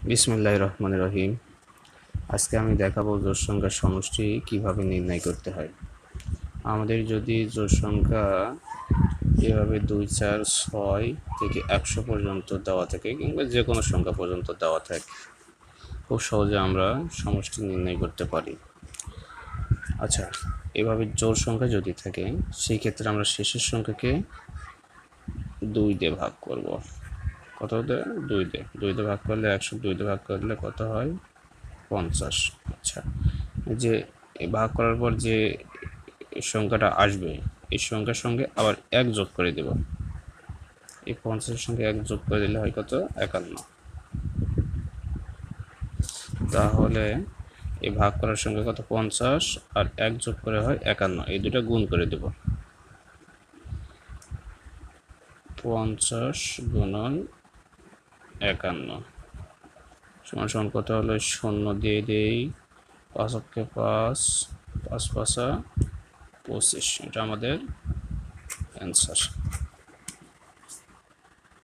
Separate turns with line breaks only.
বিসমিল্লাহির রহমানির রহিম। আজকে আমি দেখাবো জোড় সংখ্যার সমষ্টি কিভাবে নির্ণয় করতে হয়। আমাদের যদি জোড় সংখ্যা এভাবে 2, 4, 6 থেকে 100 পর্যন্ত দেওয়া থাকে কিংবা যে কোনো সংখ্যা পর্যন্ত দেওয়া থাকে, খুব সহজে আমরা সমষ্টি নির্ণয় করতে পারি। আচ্ছা, এভাবে জোড় সংখ্যা যদি থাকে সেই ক্ষেত্রে আমরা শেষের সংখ্যাকে 2 দিয়ে ভাগ করব। কত দিয়ে? 2 দিয়ে। 2 দিয়ে ভাগ করলে 100, 2 দিয়ে ভাগ করলে কত হয়? 50। আচ্ছা, যে ভাগ করার পর যে সংখ্যাটা আসবে এই সংখ্যার সঙ্গে আবার 1 যোগ করে দেব। এই 50-এর সঙ্গে 1 যোগ করে দিলে হয় কত? 51। তাহলে এই ভাগ করার সঙ্গে কত? 50 আর 1 যোগ করে হয় 51। এই দুটো গুণ করে দেব। 50 গুণন 51 সমান সমান কত হলো? 0 দিয়ে দেই, 5 অক্ষে 5, 5 5 25। এটা আমাদের অ্যান্সার।